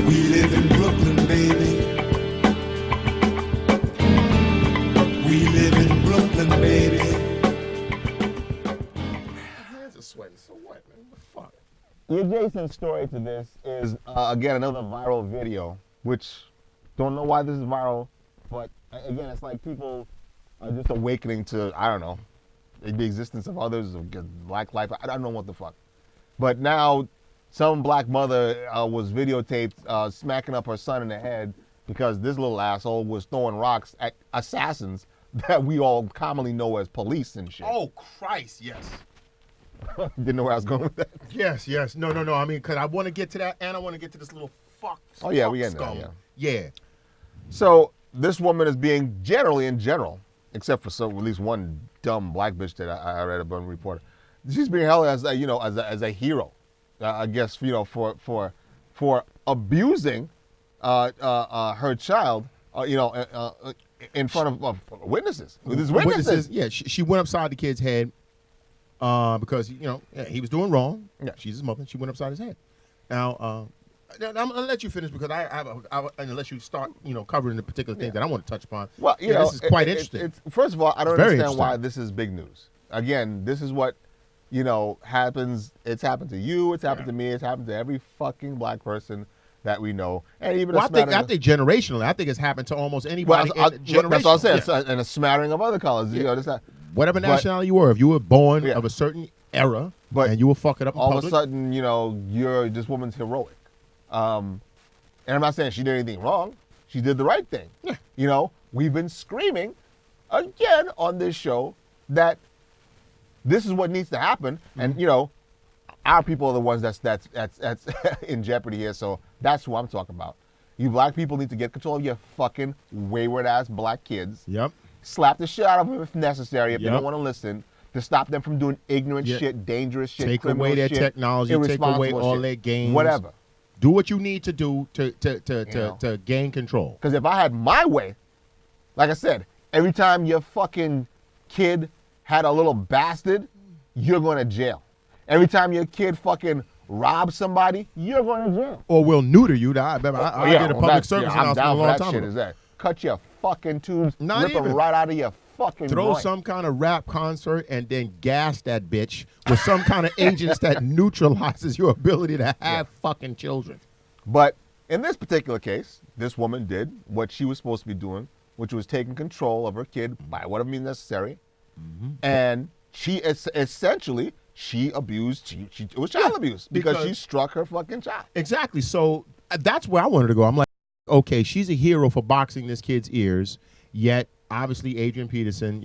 We live in Brooklyn, baby. We live in Brooklyn, baby. Hands are sweating. So what, man? What the fuck? The adjacent story to this is, again, another viral video, which don't know why this is viral, but again, it's like people are just awakening to, I don't know, the existence of others, of black life. I don't know what the fuck. But now, some black mother was videotaped smacking up her son in the head because this little asshole was throwing rocks at assassins that we all commonly know as police and shit. Oh, Christ, yes. Didn't know where I was going with that. Yes. No. I mean, because I want to get to that, and I want to get to this little fuck. Oh, yeah, we get scum. that, Yeah. So this woman is being generally in general, except for at least one dumb black bitch that I read about in Reporter. She's being held as a hero, I guess, for abusing her child, in front of witnesses. There's witnesses. Yeah, she went upside the kid's head because he was doing wrong. Yeah. She's his mother. She went upside his head. Now I'm gonna let you finish because I unless you start covering the particular things that I want to touch upon. Well, this is quite interesting. First of all, I don't Very understand why interesting. this is big news. Again, this is what happens. It's happened to you. It's happened to me. It's happened to every fucking black person that we know, and even I think generationally, I think it's happened to almost anybody. That's what I said. Yeah. And a smattering of other colors. Whatever nationality you were, if you were born Yeah. of a certain era, But and you were fucking up in all public, of a sudden, you're this woman's heroic. And I'm not saying she did anything wrong. She did the right thing. Yeah. We've been screaming again on this show that this is what needs to happen, and our people are the ones that's in jeopardy here. So that's who I'm talking about. You black people need to get control of your fucking wayward ass black kids. Yep. Slap the shit out of them if necessary, if they Yep. don't want to listen, to stop them from doing ignorant Yeah. shit, dangerous shit, Take criminal away their shit, technology, take away irresponsible all shit, their games, whatever. Do what you need to do to gain control. Because if I had my way, like I said, every time your fucking kid had a little bastard, you're going to jail. Every time your kid fucking robs somebody, you're going to jail. Or we'll neuter you. I did a public service I'm announcement down a for long that time shit. ago. Is that cut your fucking tubes, Not rip them even. right out of your fucking Throw groin. some kind of rap concert and then gas that bitch with some kind of agents that neutralizes your ability to have fucking children. But in this particular case, this woman did what she was supposed to be doing, which was taking control of her kid by whatever means necessary. And she essentially abused. It was child abuse because she struck her fucking child. Exactly. So that's where I wanted to go. I'm like, okay, she's a hero for boxing this kid's ears, yet obviously Adrian Peterson,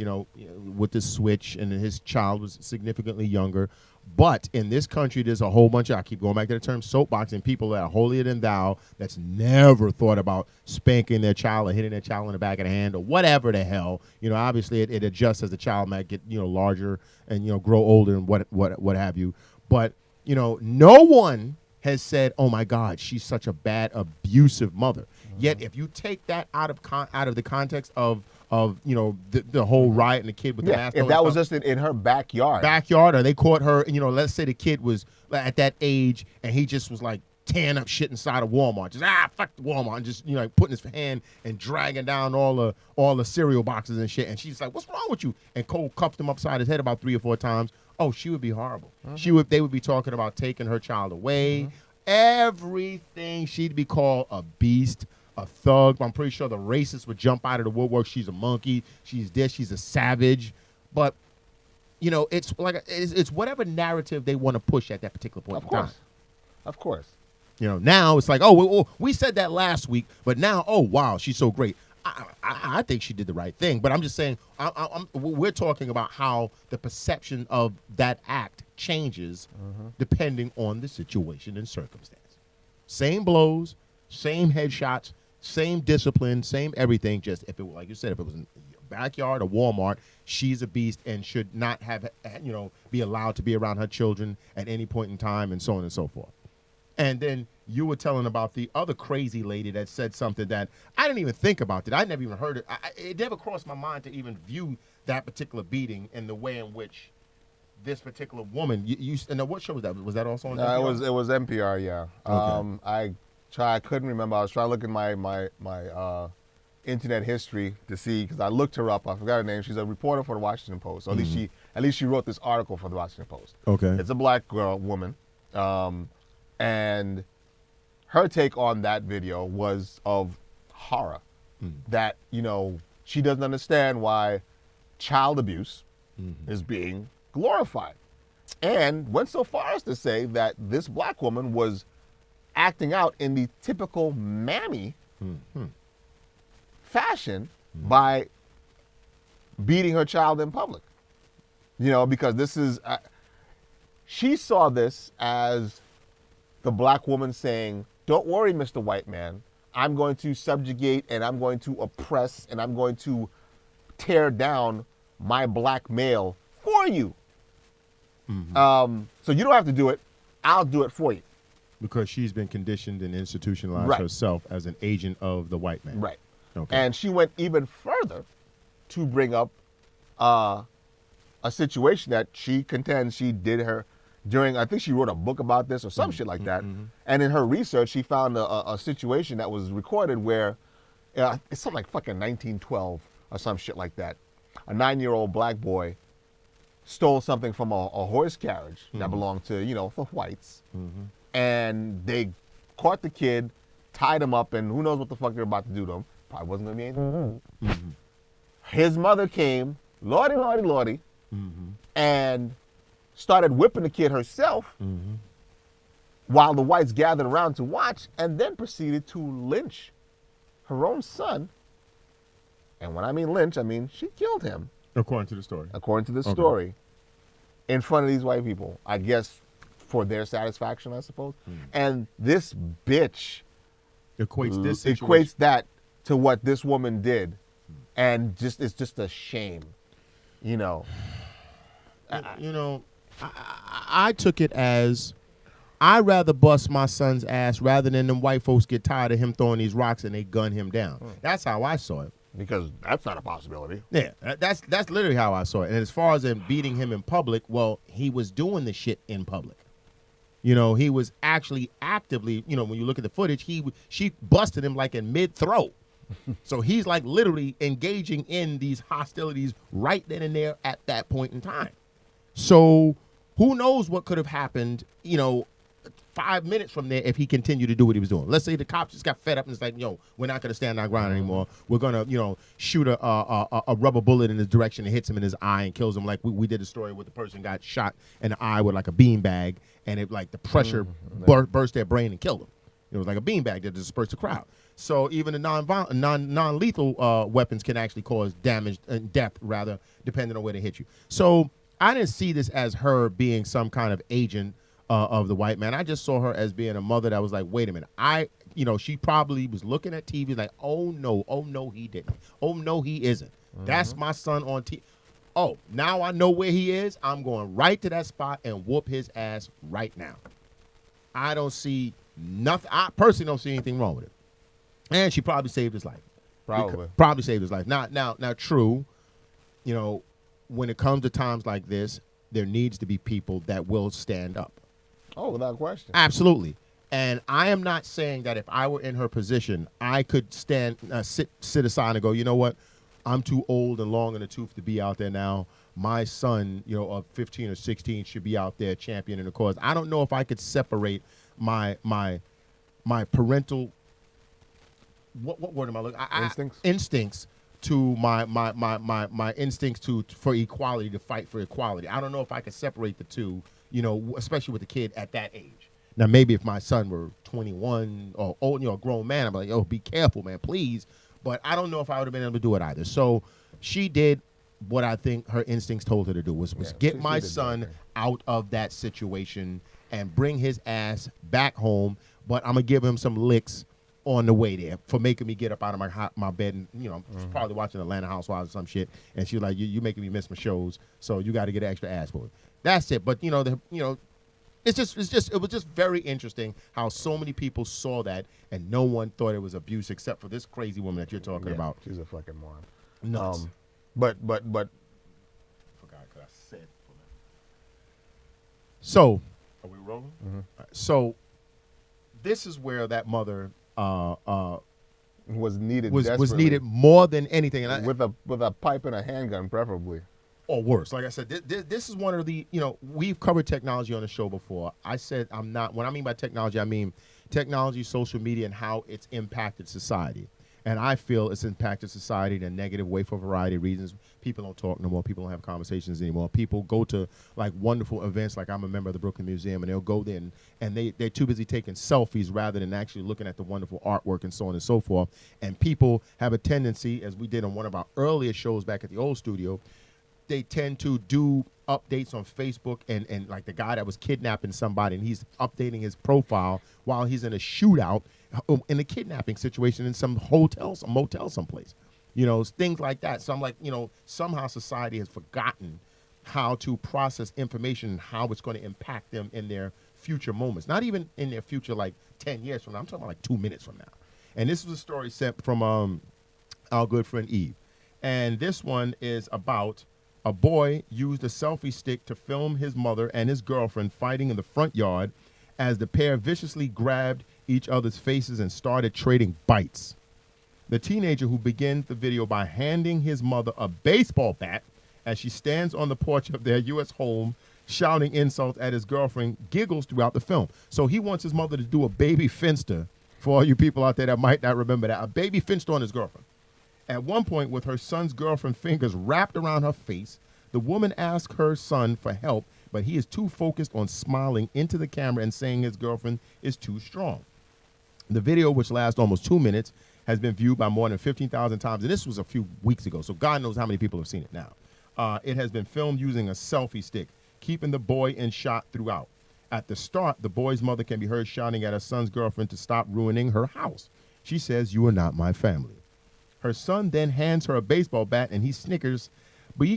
with the switch, and his child was significantly younger. But in this country, there's a whole bunch of, I keep going back to the term soapboxing, people that are holier than thou, that's never thought about spanking their child or hitting their child in the back of the hand or whatever the hell. Obviously it adjusts as the child might get, larger and, grow older and what have you. But, no one has said, oh my God, she's such a bad, abusive mother. Yet if you take that out of the context of the whole riot and the kid with the mask. If that was just in her backyard, or they caught her, let's say the kid was at that age and he just was like tearing up shit inside of Walmart, just fuck the Walmart, and just putting his hand and dragging down all the cereal boxes and shit, and she's like, what's wrong with you? And Cole cuffed him upside his head about 3 or 4 times. Oh, she would be horrible. They would be talking about taking her child away, everything. She'd be called a beast, a thug. I'm pretty sure the racists would jump out of the woodwork. She's a monkey. She's this. She's a savage. But it's like it's whatever narrative they want to push at that particular point in time. Of course. Now it's like, oh, we said that last week, but now, oh wow, she's so great. I think she did the right thing, but I'm just saying, we're talking about how the perception of that act changes depending on the situation and circumstance. Same blows, same headshots, same discipline, same everything. Just if it, like you said, if it was in your backyard or Walmart, she's a beast and should not have, be allowed to be around her children at any point in time, and so on and so forth. And then you were telling about the other crazy lady that said something that I didn't even think about. That I never even heard it. It never crossed my mind to even view that particular beating in the way in which this particular woman. And what show was that? Was that also on NPR? It was NPR. Yeah. Okay. I couldn't remember. I was trying to look in my internet history to see, because I looked her up. I forgot her name. She's a reporter for the Washington Post. So at least she wrote this article for the Washington Post. Okay. It's a black woman, and her take on that video was of horror. That, you know, she doesn't understand why child abuse is being glorified, and went so far as to say that this black woman was acting out in the typical mammy fashion by beating her child in public. You know, because this is, she saw this as the black woman saying, don't worry, Mr. White Man, I'm going to subjugate and I'm going to oppress and I'm going to tear down my black male for you. So you don't have to do it, I'll do it for you. Because she's been conditioned and institutionalized Right. herself as an agent of the white man. Right. Okay. And she went even further to bring up a situation that she contends she did her during, I think she wrote a book about this or some shit like that. And in her research, she found a situation that was recorded where it's something like fucking 1912 or some shit like that. A 9-year-old black boy stole something from a horse carriage that belonged to, you know, the whites. And they caught the kid, tied him up, and who knows what the fuck they're about to do to him. Probably wasn't going to be anything. His mother came, lordy, and started whipping the kid herself while the whites gathered around to watch, and then proceeded to lynch her own son. And when I mean lynch, I mean she killed him. According to the story. According to the story, in front of these white people, I guess for their satisfaction, I suppose. And this bitch equates that to what this woman did, and just it's just a shame, you know. You know, I took it as I'd rather bust my son's ass rather than them white folks get tired of him throwing these rocks and they gun him down. That's how I saw it. Because that's not a possibility. Yeah, that's literally how I saw it. And as far as him beating him in public, well, he was doing the shit in public. You know, he was actually actively, you know, when you look at the footage, she busted him like in mid-throw. So he's like literally engaging in these hostilities right then and there at that point in time. So who knows what could have happened, you know, 5 minutes from there if he continued to do what he was doing. Let's say the cops just got fed up and it's like, yo, we're not going to stand our ground anymore. We're going to, you know, shoot a rubber bullet in his direction and hits him in his eye and kills him, like we did a story where the person got shot in the eye with like a beanbag, and it like the pressure burst their brain and killed him. It was like a beanbag that dispersed the crowd. So even the non-lethal weapons can actually cause damage and death, rather, depending on where they hit you. So I didn't see this as her being some kind of agent of the white man. I just saw her as being a mother that was like, wait a minute. You know, she probably was looking at TV like, oh no, he didn't. Oh no, he isn't. That's my son on TV. Oh, now I know where he is. I'm going right to that spot and whoop his ass right now. I don't see nothing. I personally don't see anything wrong with it. And she probably saved his life. Probably saved his life. Now, true, you know, when it comes to times like this, there needs to be people that will stand up. Oh, without question. Absolutely. And I am not saying that if I were in her position, I could sit aside and go, you know what? I'm too old and long in the tooth to be out there now. My son, you know, of 15 or 16 should be out there championing the cause. I don't know if I could separate my parental, what word am I looking? Instincts to my instincts for equality, to fight for equality. I don't know if I could separate the two, you know, especially with the kid at that age. Now, maybe if my son were 21 or old, you know, a grown man, I'm like, oh, be careful, man, please. But I don't know if I would have been able to do it either. So she did what I think her instincts told her to do, was get my son out of that situation and bring his ass back home. But I'm going to give him some licks on the way there for making me get up out of my bed. And, you know, she's probably watching Atlanta Housewives or some shit. And she was like, you making me miss my shows, so you got to get extra ass for it. That's it. But, you know, it was just very interesting how so many people saw that and no one thought it was abuse except for this crazy woman that you're talking about. She's a fucking moron. Nuts. But forgot what I said. So, are we rolling? So, this is where that mother Was needed was desperately. needed more than anything, and with a pipe and a handgun, preferably. or worse. Like I said, this is one of the, we've covered technology on the show before. I said I'm not, when I mean by technology, I mean technology, social media, and how it's impacted society. And I feel it's impacted society in a negative way for a variety of reasons. People don't talk no more. People don't have conversations anymore. People go to like wonderful events, like I'm a member of the Brooklyn Museum, and they'll go there and they're too busy taking selfies rather than actually looking at the wonderful artwork and so on and so forth. And people have a tendency, as we did on one of our earlier shows back at the old studio, they tend to do updates on Facebook and like the guy that was kidnapping somebody, and he's updating his profile while he's in a shootout in a kidnapping situation in some hotel, some motel someplace. Things like that. So I'm like, somehow society has forgotten how to process information and how it's going to impact them in their future moments. Not even in their future, like 10 years from now. I'm talking about like 2 minutes from now. And this was a story sent from our good friend Eve. And this one is about a boy used a selfie stick to film his mother and his girlfriend fighting in the front yard as the pair viciously grabbed each other's faces and started trading bites. The teenager, who began the video by handing his mother a baseball bat as she stands on the porch of their U.S. home, shouting insults at his girlfriend, giggles throughout the film. So he wants his mother to do a baby finster, for all you people out there that might not remember that, a baby finster on his girlfriend. At one point, with her son's girlfriend fingers wrapped around her face, the woman asks her son for help, but he is too focused on smiling into the camera and saying his girlfriend is too strong. The video, which lasts almost 2 minutes, has been viewed by more than 15,000 times, and this was a few weeks ago, so God knows how many people have seen it now. It has been filmed using a selfie stick, keeping the boy in shot throughout. At the start, the boy's mother can be heard shouting at her son's girlfriend to stop ruining her house. She says, "You are not my family." Her son then hands her a baseball bat, and he snickers, but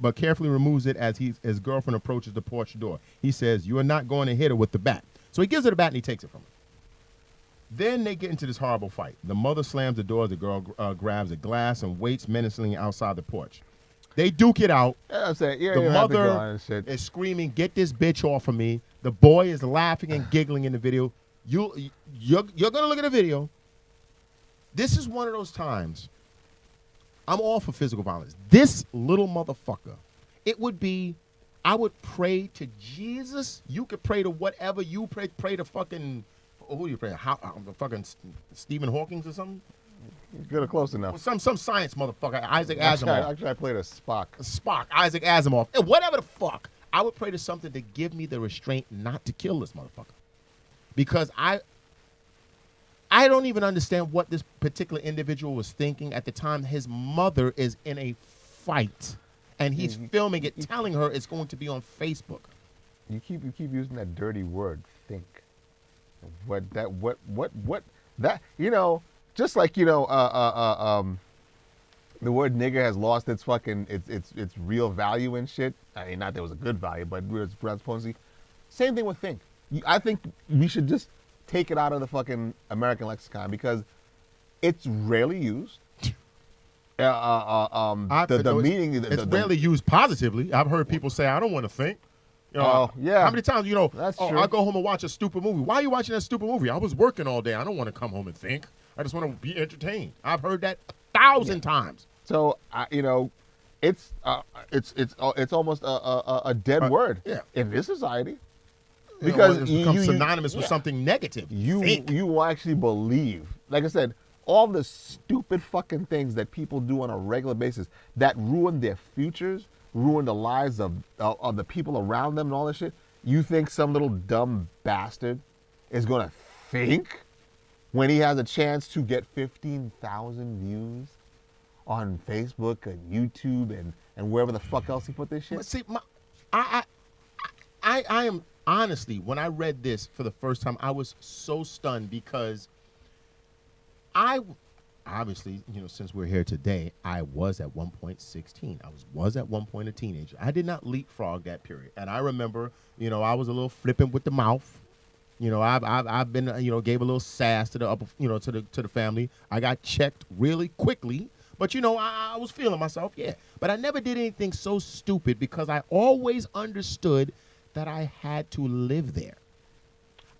but carefully removes it as his girlfriend approaches the porch door. He says, "You are not going to hit her with the bat." So he gives her the bat and he takes it from her. Then they get into this horrible fight. The mother slams the door. The girl grabs a glass and waits menacingly outside the porch. They duke it out. Yeah, I'm saying, The mother is screaming, "Get this bitch off of me." The boy is laughing and giggling in the video. You're going to look at the video. This is one of those times. I'm all for physical violence. This little motherfucker, I would pray to Jesus. You could pray to whatever you pray. Pray to fucking, who do you pray? Fucking Stephen Hawking or something? Good or close enough. Some science motherfucker. Isaac Asimov. Actually, I played a Spock. Isaac Asimov. Whatever the fuck. I would pray to something to give me the restraint not to kill this motherfucker. Because I don't even understand what this particular individual was thinking at the time. His mother is in a fight, and he's filming it, telling her it's going to be on Facebook. You keep using that dirty word, think. Just like the word nigger has lost its fucking its real value and shit. I mean, not that it was a good value, but it's supposedly. Same thing with think. I think we should just take it out of the fucking American lexicon because it's rarely used. The meaning. It's rarely used positively. I've heard people say, "I don't want to think." Yeah. How many times, That's true. I go home and watch a stupid movie. Why are you watching that stupid movie? I was working all day. I don't want to come home and think. I just want to be entertained. I've heard that 1,000 times. So, it's almost a dead word in this society. Because it's become synonymous with something negative. You will actually believe, like I said, all the stupid fucking things that people do on a regular basis that ruin their futures, ruin the lives of the people around them and all that shit. You think some little dumb bastard is going to think when he has a chance to get 15,000 views on Facebook and YouTube and wherever the fuck else he put this shit? But see, I am... Honestly, when I read this for the first time, I was so stunned because obviously, since we're here today, I was at one point 16. I was at one point a teenager. I did not leapfrog that period. And I remember, I was a little flippant with the mouth. I've been, gave a little sass to the upper, to the family. I got checked really quickly. But, I was feeling myself, yeah. But I never did anything so stupid because I always understood that I had to live there.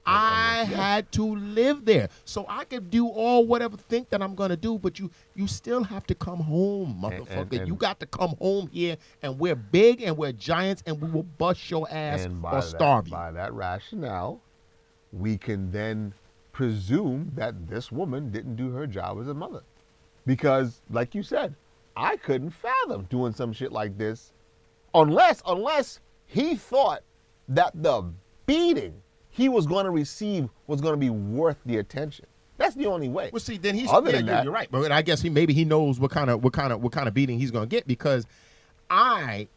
I had to live there. So I could do all whatever think that I'm going to do, but you still have to come home, motherfucker. You got to come home here, and we're big and we're giants, and we will bust your ass or starve you. By that rationale, we can then presume that this woman didn't do her job as a mother. Because, like you said, I couldn't fathom doing some shit like this unless he thought that the beating he was going to receive was going to be worth the attention. That's the only way. Well, see, then he's Other than that, you're right. But I guess maybe he knows what kind of beating he's going to get, because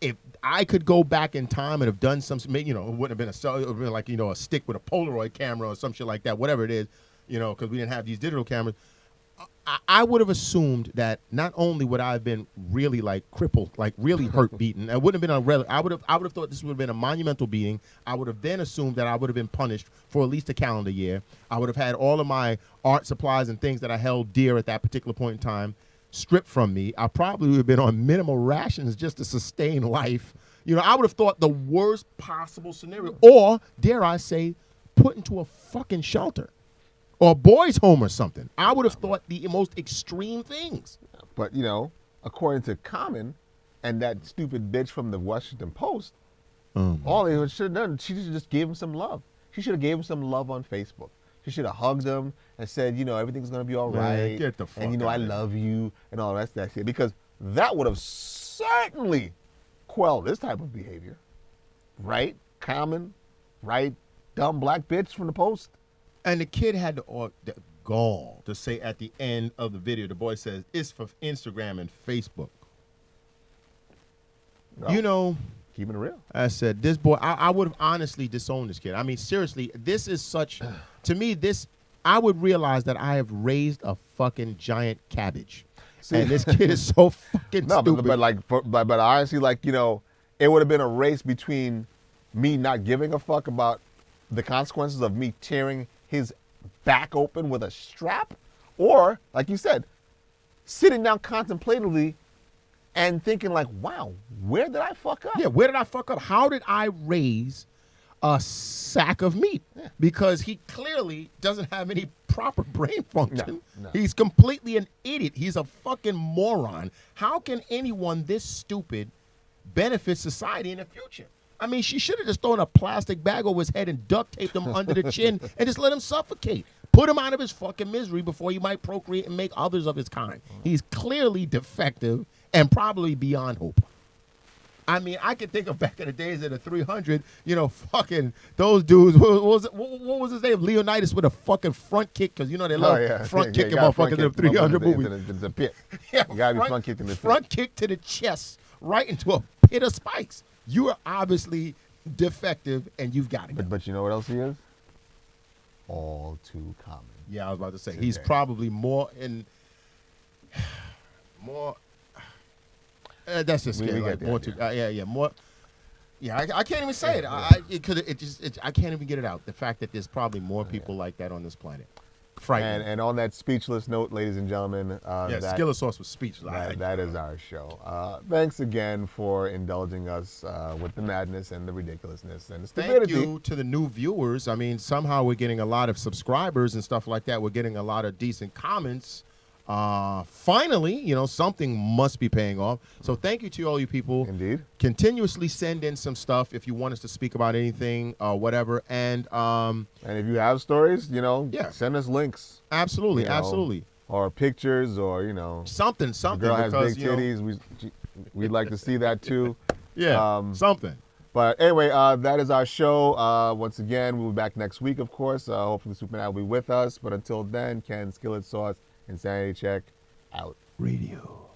if I could go back in time and have done some, it wouldn't have been it would have been like, a stick with a Polaroid camera or some shit like that, whatever it is, because we didn't have these digital cameras. I would have assumed that not only would I have been really like crippled, like really hurt, beaten. It wouldn't have been I would have thought this would have been a monumental beating. I would have then assumed that I would have been punished for at least a calendar year. I would have had all of my art supplies and things that I held dear at that particular point in time stripped from me. I probably would have been on minimal rations just to sustain life. I would have thought the worst possible scenario, or dare I say, put into a fucking shelter. Or a boys' home or something. I would have thought the most extreme things. But, according to Common and that stupid bitch from the Washington Post, all they should have done, she just gave him some love. She should have gave him some love on Facebook. She should have hugged him and said, everything's going to be all right. Get the fuck and, out I love you and all that shit. Because that would have certainly quelled this type of behavior. Right? Common, right? Dumb black bitch from the Post. And the kid had the gall to say at the end of the video, the boy says, it's for Instagram and Facebook. No. Keeping it real. I said, this boy, I would have honestly disowned this kid. I mean, seriously, this is such, to me, I would realize that I have raised a fucking giant cabbage. See, and this kid is so fucking stupid. But honestly, it would have been a race between me not giving a fuck about the consequences of me tearing his back open with a strap, or, like you said, sitting down contemplatively and thinking like, wow, where did I fuck up? Yeah, where did I fuck up? How did I raise a sack of meat? Yeah. Because he clearly doesn't have any proper brain function. No. He's completely an idiot. He's a fucking moron. How can anyone this stupid benefit society in the future? I mean, she should have just thrown a plastic bag over his head and duct taped him under the chin and just let him suffocate. Put him out of his fucking misery before he might procreate and make others of his kind. He's clearly defective and probably beyond hope. I mean, I can think of back in the days of the 300, fucking those dudes. What was his name? Leonidas with a fucking front kick, because they love front kicking motherfuckers in the 300 movies. It's a pit. Yeah, you gotta be front kicked in the pit. Front kick to the chest, right into a pit of spikes. You are obviously defective, and you've got it. But you know what else he is? All too common. Yeah, I was about to say today. He's probably more. That's just scary. More. Yeah, I can't even say it. I can't even get it out. The fact that there's probably more people like that on this planet. Frightening. And on that speechless note, ladies and gentlemen, Skillet Sauce was speechless. That is our show. Thanks again for indulging us with the madness and the ridiculousness and the stupidity. Thank you to the new viewers. I mean, somehow we're getting a lot of subscribers and stuff like that. We're getting a lot of decent comments. Finally, something must be paying off. So thank you to all you people. Indeed. Continuously send in some stuff if you want us to speak about anything, whatever. And if you have stories, send us links. Absolutely, absolutely. Or pictures, or something. The girl has big titties. We'd like to see that too. Yeah, something. But anyway, that is our show. Once again, we'll be back next week, of course. Hopefully, Superman will be with us. But until then, Ken, Skillet Sauce, Insanity Check, out. Radio.